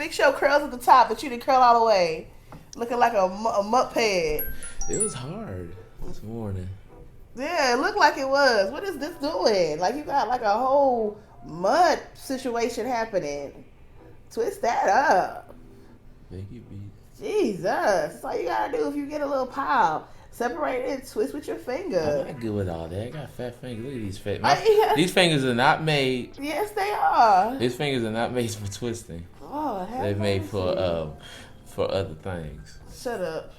fix your curls at the top, but you didn't curl all the way. Looking like a muppet. It was hard this morning. Yeah, it looked like it was. What is this doing? Like you got like a whole mud situation happening. Twist that up. Make it be. Jesus. That's all you gotta do if you get a little pile. Separate it, twist with your finger. I'm not good with all that. I got fat fingers. Look at these fat. These fingers are not made. Yes, they are. These fingers are not made for twisting. Oh, they're made for other things. Shut up.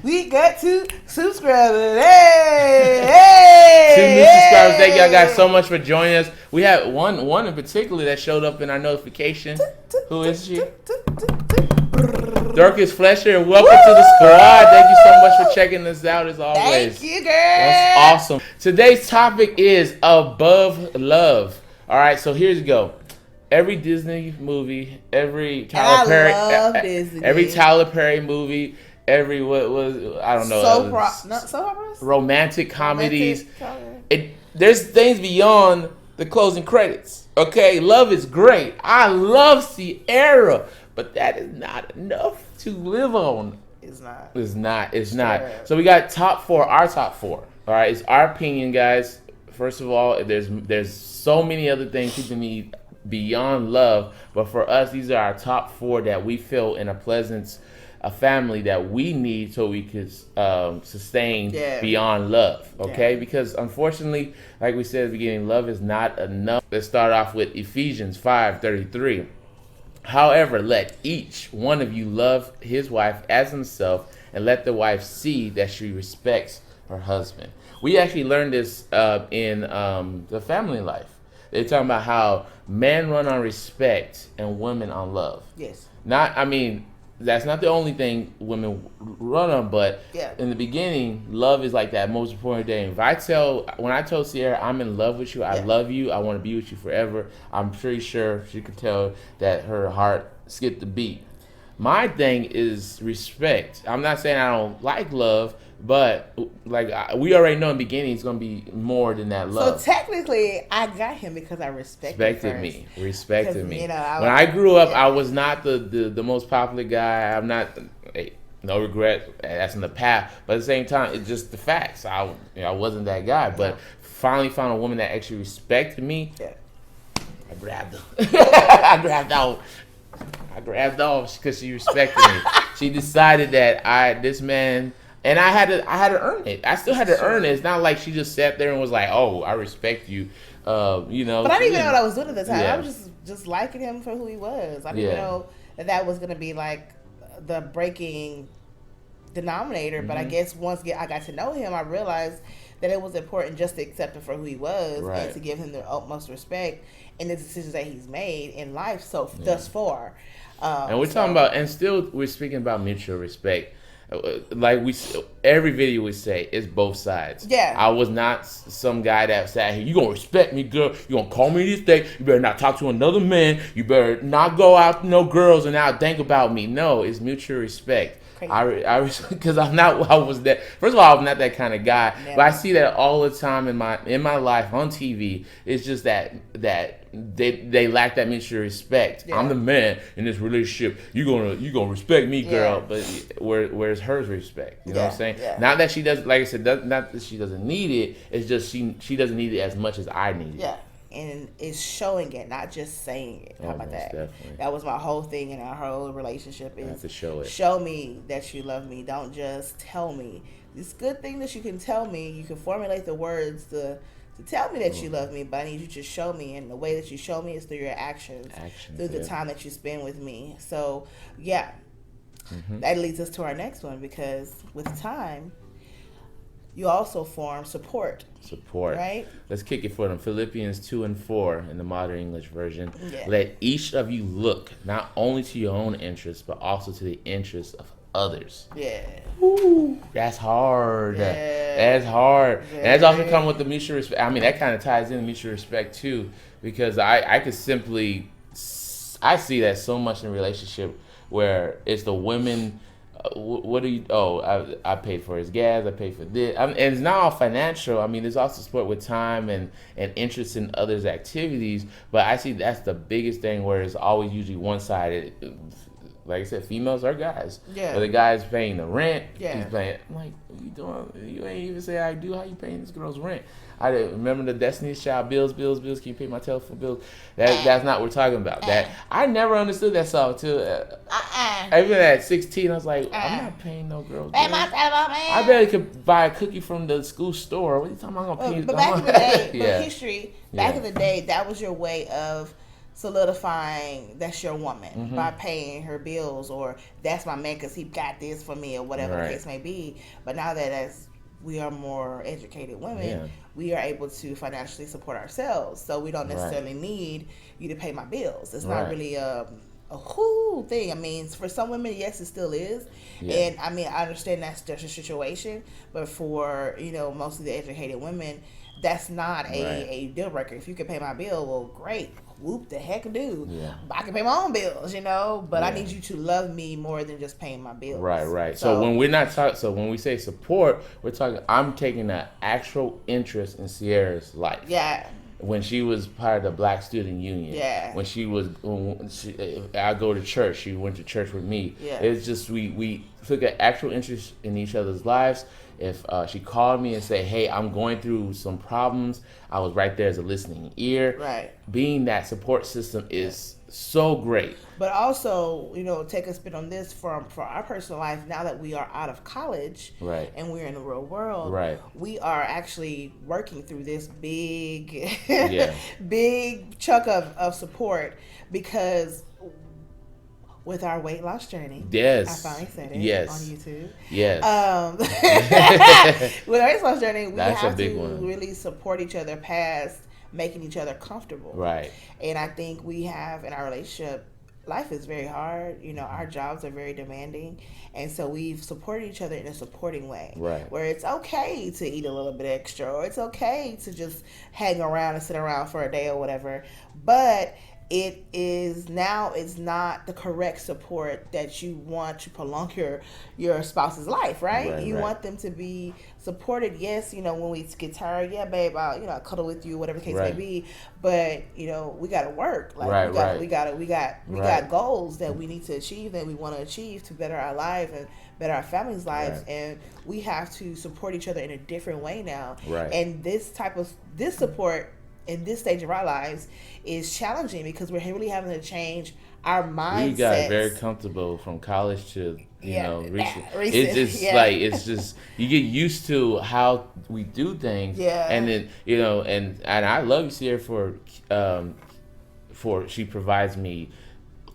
We got 2 subscribers. Hey! 2 new subscribers. Thank y'all guys so much for joining us. We have one in particular that showed up in our notification. Who is she? Dorcas Flesher. Welcome to the squad. Thank you so much for checking us out as always. Thank you, girl. That's awesome. Today's topic is above love. All right, so here's you go. Every Disney movie, every Tyler Perry movie. I don't know. Romantic comedies. There's things beyond the closing credits. Okay, love is great. I love Sierra, but that is not enough to live on. It's not. It's not. So we got our top four. All right, it's our opinion, guys. First of all, there's so many other things people need beyond love, but for us, these are our top four that we feel in a family that we need so we could sustain beyond love, okay? Because unfortunately, like we said at the beginning, love is not enough. Let's start off with Ephesians 5:33. However, let each one of you love his wife as himself, and let the wife see that she respects her husband. We actually learned this in the family life. They're talking about how men run on respect and women on love. Yes. That's not the only thing women run on, but in the beginning, love is like that most important thing. When I told Sierra, I'm in love with you, I love you, I want to be with you forever, I'm pretty sure she could tell that her heart skipped a beat. My thing is respect. I'm not saying I don't like love, but we already know in the beginning it's going to be more than that love. So technically, I got him because I respected me. When I grew up, I was not the most popular guy. I'm not, no regret, that's in the past. But at the same time, it's just the facts. I wasn't that guy. But finally found a woman that actually respected me. Yeah. I grabbed her. I grabbed off because she respected me. She decided that this man, and I had to earn it. I still had to earn it. It's not like she just sat there and was like, "Oh, I respect you," But I didn't even know what I was doing at the time. I was just liking him for who he was. I didn't know that was gonna be like the breaking denominator. Mm-hmm. But I guess once I got to know him, I realized that it was important just to accept him for who he was and to give him the utmost respect in the decisions that he's made in life. Thus far. And we're talking about, and still we're speaking about mutual respect. Like every video we say, it's both sides. Yeah. I was not some guy that sat here, you gonna respect me, girl. You gonna call me this thing. You better not talk to another man. You better not go out to no girls and now think about me. No, it's mutual respect. Because I was that. First of all, I'm not that kind of guy. Never. But I see that all the time in my life on TV. It's just that they lack that mutual respect. Yeah. I'm the man in this relationship. You gonna respect me, girl. Yeah. But where's her respect? You know what I'm saying? Yeah. Not that she doesn't. Like I said, not that she doesn't need it. It's just she doesn't need it as much as I need it. Yeah. And it's showing it, not just saying it. How about that? Definitely. That was my whole thing in our whole relationship. Is to show it. Show me that you love me. Don't just tell me. It's a good thing that you can tell me. You can formulate the words to tell me that you love me, but I need you to show me. And the way that you show me is through your actions through the time that you spend with me. So, that leads us to our next one, because with time, you also form support. Right? Let's kick it for them. Philippians 2:4 in the modern English version. Yeah. Let each of you look not only to your own interests, but also to the interests others. Yeah. Ooh, that's hard. Yeah. That's hard. Yeah. And that's also come with the mutual respect. I mean, that kind of ties in mutual respect too, because I could simply, I see that so much in a relationship where it's the women. What do you? Oh, I paid for his gas. I paid for this. And it's not all financial. I mean, there's also support with time and interest in others' activities. But I see that's the biggest thing where it's always usually one-sided. Like I said, females or guys. Yeah. But the guy's paying the rent. Yeah. He's paying. I'm like, what you doing? You ain't even say I do. How you paying this girl's rent? I remember the Destiny's Child bills. Can you pay my telephone bills? That's not what we're talking about. That I never understood that song too. Even at 16, I was like, I'm not paying no girl's Pay bill. my telephone, man. I barely could buy a cookie from the school store. What are you talking about? I'm gonna pay. But back in the day, Yeah. history, back in the day, that was your way of solidifying that's your woman by paying her bills, or that's my man because he got this for me, or whatever the case may be. But now that as we are more educated women, we are able to financially support ourselves, so we don't necessarily need you to pay my bills. It's not really a whole thing. I mean, for some women, yes, it still is. And I mean, I understand that's just a situation, but for, you know, most of the educated women, that's not a deal breaker. If you can pay my bill, well, great. Whoop the heck do. I can pay my own bills, you know, but I need you to love me more than just paying my bills. Right. So when we're not talking, so when we say support, we're talking, I'm taking an actual interest in Sierra's life. Yeah. When she was part of the Black Student Union. Yeah. When I go to church, she went to church with me. Yeah. It's just, we took an actual interest in each other's lives. If she called me and said, hey, I'm going through some problems, I was right there as a listening ear. Right. Being that support system is so great. But also, you know, take a spin on this for our personal life. Now that we are out of college and we're in the real world, we are actually working through this big, big chunk of support, because with our weight loss journey. I finally said it on YouTube. With our weight loss journey, we have to really support each other past making each other comfortable. Right. And I think we have in our relationship, life is very hard. You know, our jobs are very demanding. And so we've supported each other in a supporting way. Right. Where it's okay to eat a little bit extra, or it's okay to just hang around and sit around for a day or whatever. But it is now, it's not the correct support that you want to prolong your spouse's life, right? You want them to be supported. Yes, you know, when we get tired, yeah, babe, I'll cuddle with you, whatever the case may be. But you know, we got to work. Like we got goals that we need to achieve, that we want to achieve to better our lives and better our families' lives, and we have to support each other in a different way now. And this support in this stage of our lives is challenging, because we're really having to change our mindsets. We got very comfortable from college to recent. It's just like, it's just, you get used to how we do things, and then and I love you, Sierra, for she provides me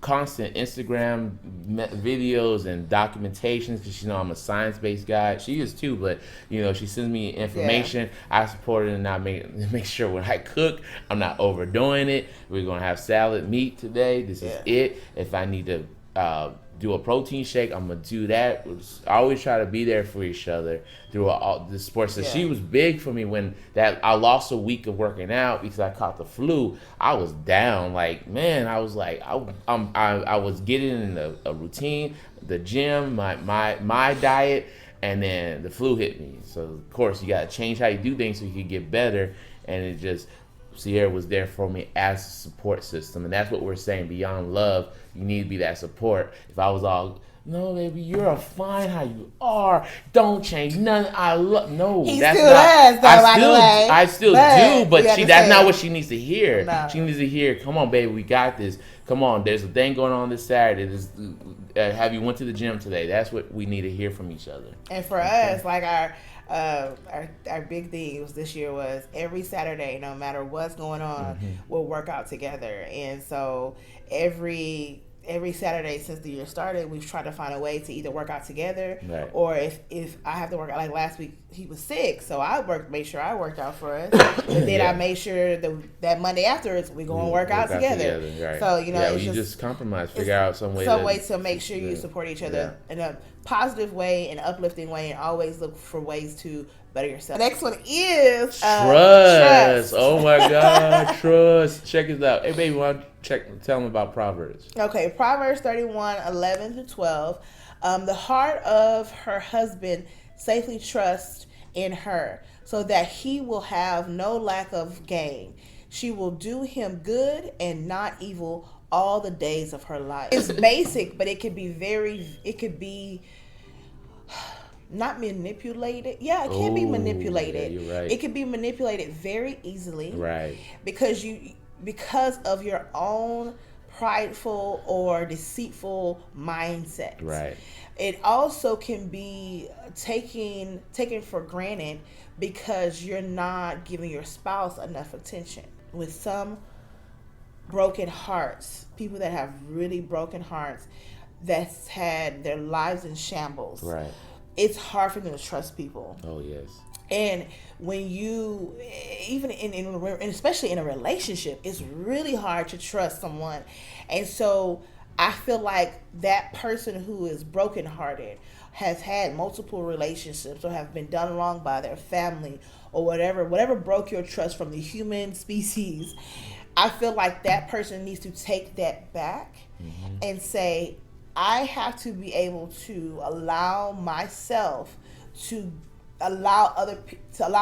constant Instagram videos and documentations, because I'm a science-based guy. She is too, but she sends me information. I support it, and I make sure when I cook, I'm not overdoing it. We're gonna have salad, meat today. This is it. If I need to do a protein shake, I'm gonna do that. I always try to be there for each other through all the sports. So she was big for me when I lost a week of working out because I caught the flu. I was down, like, man. I was like, I was getting in a routine, the gym, my diet, and then the flu hit me. So of course you gotta change how you do things so you can get better. And it just, Sierra was there for me as a support system, and that's what we're saying. Beyond love, you need to be that support. If I was all, no, baby, you're fine how you are, don't change nothing, I love, no, he that's still not. Does, though, I still do, but that's not what she needs to hear. No. She needs to hear, come on, baby, we got this. Come on, there's a thing going on this Saturday. Have you went to the gym today? That's what we need to hear from each other. And for us, like our big thing was this year was every Saturday, no matter what's going on, we'll work out together. And so every Saturday since the year started, we've tried to find a way to either work out together, or if I have to work out, like last week he was sick, so I made sure I worked out for us, and then I made sure that Monday afterwards we go and work out together. Right. So you just compromise, figure out some way to make sure you support each other. And positive way and uplifting way, and always look for ways to better yourself. The next one is trust. Oh my God, trust. Check it out. Hey, baby, why don't you tell them about Proverbs? Okay, Proverbs 31:11-12. The heart of her husband safely trusts in her, so that he will have no lack of gain. She will do him good and not evil all the days of her life. It's basic, but it could be not manipulated. Yeah, it can be manipulated. Yeah, you're right. It can be manipulated very easily. Right. Because of your own prideful or deceitful mindset. Right. It also can be taken for granted because you're not giving your spouse enough attention. With some broken hearts, people that have really broken hearts, that's had their lives in shambles. Right. It's hard for them to trust people. Oh, yes. And when you, even and especially in a relationship, it's really hard to trust someone. And so I feel like that person who is brokenhearted has had multiple relationships or have been done wrong by their family or whatever broke your trust from the human species. I feel like that person needs to take that back and say, I have to be able to allow myself to allow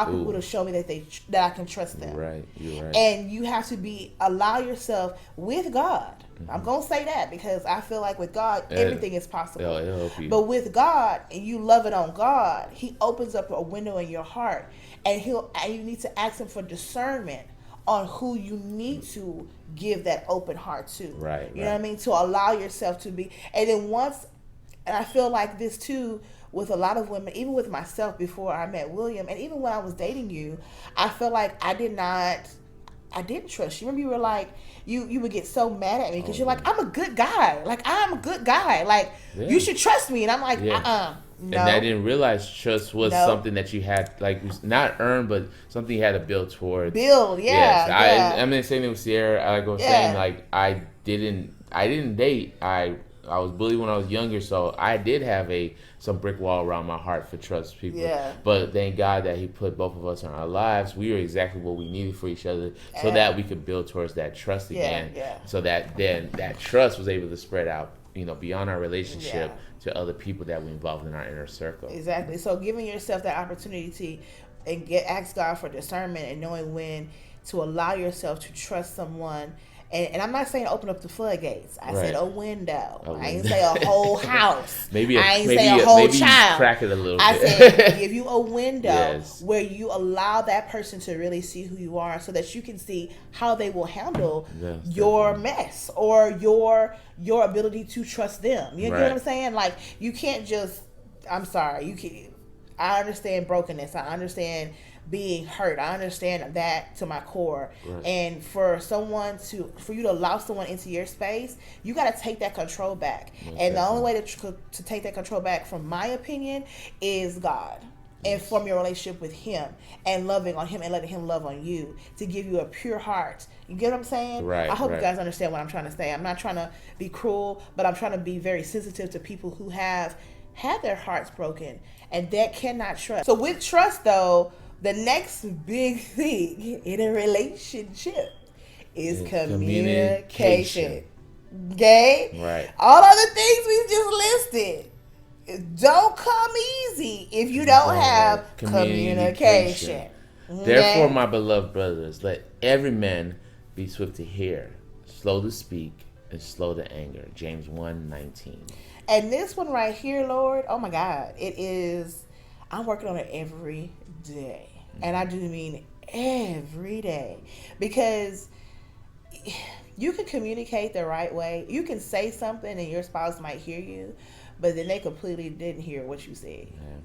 people to show me that I can trust them. Right, you're right. And you have to allow yourself with God. I'm gonna say that because I feel like with God everything is possible. It'll help you. But with God, and you love it on God, He opens up a window in your heart, and you need to ask Him for discernment on who you need to give that open heart to. Right. You know what I mean? To allow yourself to be, and then and I feel like this too with a lot of women, even with myself before I met William, and even when I was dating you, I felt like I didn't trust you. Remember, you were like, you would get so mad at me because you're like, I'm a good guy. Like, I'm a good guy. Like, you should trust me. And I'm like, no. And I didn't realize trust was something that you had, like, not earned, but something you had to build towards. Yes. I'm saying it with Sierra. I was saying, like, I didn't date. I was bullied when I was younger, so I did have some brick wall around my heart for trust people. Yeah. But thank God that He put both of us in our lives. We were exactly what we needed for each other, so that we could build towards that trust again. Yeah. So that then that trust was able to spread out, beyond our relationship to other people that we involved in our inner circle. Exactly. So giving yourself that opportunity and ask God for discernment and knowing when to allow yourself to trust someone. And I'm not saying open up the floodgates. I said a window. I ain't say a whole house. I ain't say a whole child. Crack it a little bit. I said give you a window where you allow that person to really see who you are, so that you can see how they will handle your mess or your ability to trust them. You know what I'm saying? Like, you can't just. I'm sorry. I understand brokenness. I understand being hurt. I understand that to my core. And for you to allow someone into your space, you got to take that control back. And the only way to take that control back, from my opinion, is God. And from your relationship with Him, and loving on Him and letting Him love on you, to give you a pure heart. You get what I'm saying? Right. I hope you guys understand what I'm trying to say. I'm not trying to be cruel, but I'm trying to be very sensitive to people who have had their hearts broken and that cannot trust. So with trust, though, the next big thing in a relationship is communication. Okay? Right. All other things we just listed don't come easy if you don't have communication. Okay? Therefore, my beloved brothers, let every man be swift to hear, slow to speak, and slow to anger. James 1:19. And this one right here, Lord, oh my God, I'm working on it every day. And I do mean every day. Because you can communicate the right way. You can say something and your spouse might hear you, but then they completely didn't hear what you said. Yeah.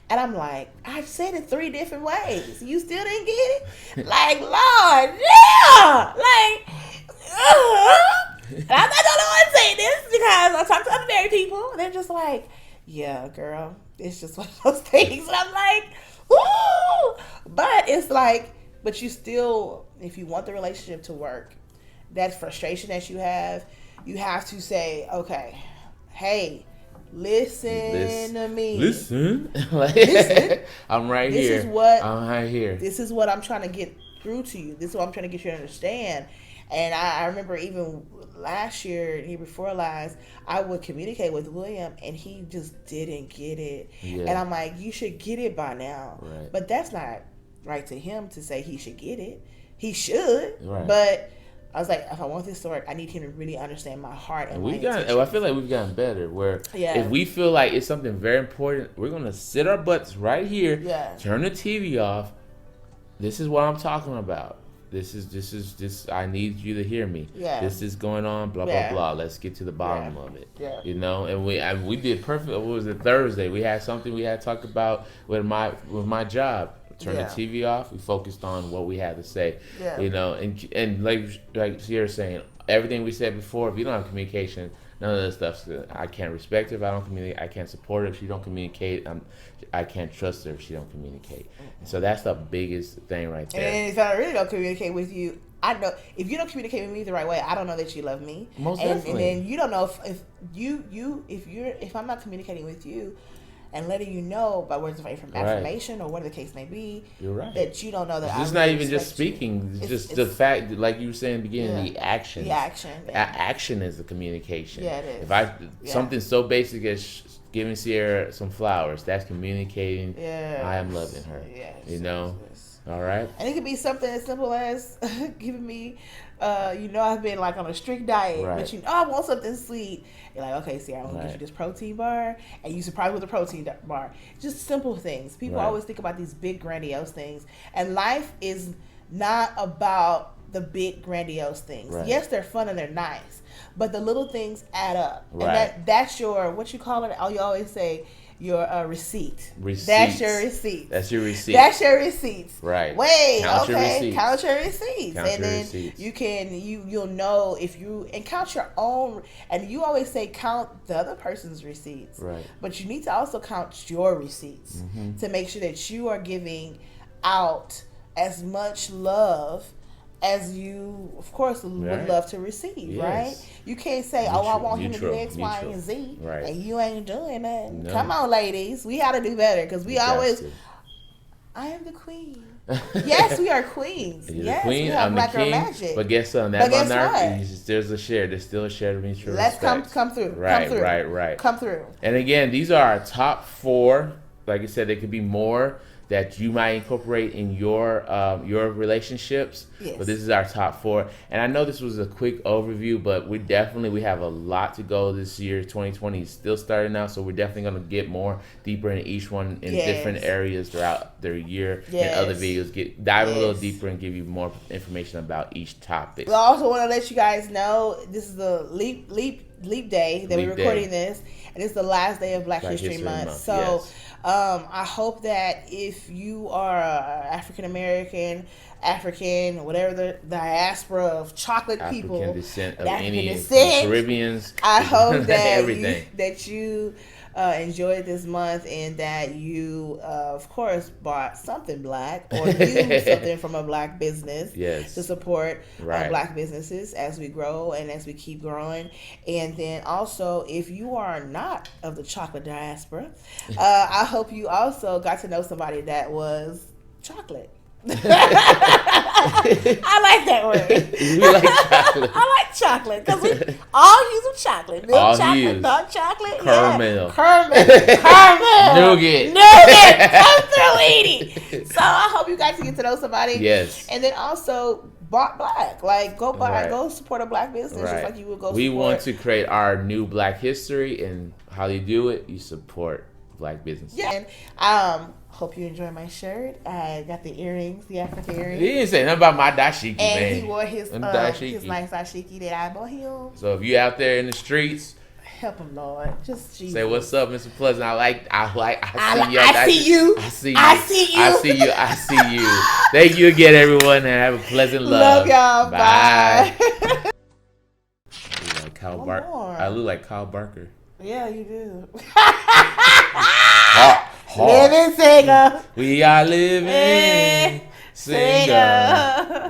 And I'm like, I've said it 3 different ways. You still didn't get it? Like, Lord, yeah! Like, And I'm not the only one saying this, because I talk to other married people, and they're just like, yeah, girl, it's just one of those things. And I'm like, woo! But it's like, but you still, if you want the relationship to work, that frustration that you have to say, okay, hey, listen to me. Listen. Listen. I'm right This here. is what I'm right here. This is what I'm trying to get through to you. This is what I'm trying to get you to understand. And I remember even last year, year before last, I would communicate with William, and he just didn't get it. Yeah. And I'm like, you should get it by now. Right. But that's not right to him to say he should get it. He should. Right. But I was like, if I want this to work, I need him to really understand my heart and my intentions. I feel like we've gotten better. Where if we feel like it's something very important, we're gonna sit our butts right here. Yeah. Turn the TV off. This is what I'm talking about. This is. I need you to hear me. Yeah. This is going on. Blah blah blah. Let's get to the bottom of it. Yeah. You know, and we did perfect. What was it? Thursday. We had something we had talked about with my job. Turn the TV off. We focused on what we had to say. Yeah. You know, and like Sierra saying, everything we said before. If you don't have communication, none of this stuff's good. I can't respect her if I don't communicate. I can't support her if she don't communicate. I can't trust her if she don't communicate. And so that's the biggest thing right there. And if I really don't communicate with you, I know if you don't communicate with me the right way, I don't know that you love me. Most definitely. And then you don't know if I'm not communicating with you and letting you know by words of affirmation or whatever the case may be, you're right, that you don't know that it's not even just speaking. It's just the fact that, like you were saying in the beginning, the action. The action. Action is the communication. Yeah, it is. Something so basic as giving Sierra some flowers, that's communicating. Yeah. I am loving her. Yes. You know. All right. And it could be something as simple as giving me, I've been like on a strict diet, but I want something sweet. You're like, okay, see, I'm going to get you this protein bar, and you surprise with a protein bar. Just simple things. People always think about these big, grandiose things. And life is not about the big, grandiose things. Right. Yes, they're fun and they're nice, but the little things add up. Right. And that's your, what you call it? You always say, your receipt. That's your receipt. That's your receipt. That's your receipts. Right. Count your receipts. Count your receipts. Count and your then receipts. you'll know if you, and count your own, and you always say count the other person's receipts. Right. But you need to also count your receipts to make sure that you are giving out as much love as you, of course, would love to receive, right? You can't say, I want him to do X, Y, and Z, and you ain't doing that. No. Come on, ladies. We got to do better, because we always, I am the queen. Yes, we are queens. You're yes, the queen, we have I'm Black the Girl king. Magic. But guess what? There's a share. There's still a share of mutual respect. Let's come through. Right. Come through. And again, these are our top 4. Like I said, there could be more that you might incorporate in your relationships. Yes. But this is our top 4. And I know this was a quick overview, but we have a lot to go this year. 2020 is still starting out, so we're definitely going to get more deeper in each one in different areas throughout the year. And other videos, dive a little deeper and give you more information about each topic. I also want to let you guys know this is the leap day that we're recording this, and it's the last day of Black History Month. So I hope that if you are African American, whatever the diaspora of chocolate people, African descent of Caribbeans, I hope that you enjoyed this month, and that you, of course, bought something Black or used something from a Black business to support Black businesses as we grow and as we keep growing. And then also, if you are not of the chocolate diaspora, I hope you also got to know somebody that was chocolate. I like that word. We like chocolate. I like chocolate because we all use chocolate. Milk chocolate, dark chocolate, caramel, nougat. Come through, eating. So I hope you guys get to know somebody. Yes. And then also bought Black. Like go support a Black business just like you would go. We want to create our new Black history, and how you do it, you support Black businesses. Yeah. And hope you enjoy my shirt. I got the earrings, the African earrings. He didn't say nothing about my dashiki, man. And he wore his nice dashiki that I bought him. So if you out there in the streets, help him, Lord. Just Jesus. Say what's up, Mr. Pleasant. I see you. Thank you again, everyone, and have a pleasant love. Love y'all. Bye. I look like Kyle Barker. Yeah, you do. Living single. We are living single.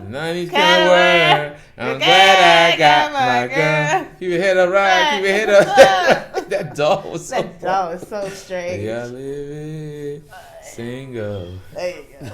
None of these kind of words. I'm glad I got my girl. Keep your head up right. Keep your head up. That dog was so That dog was so strange. Yeah, living single. There you go.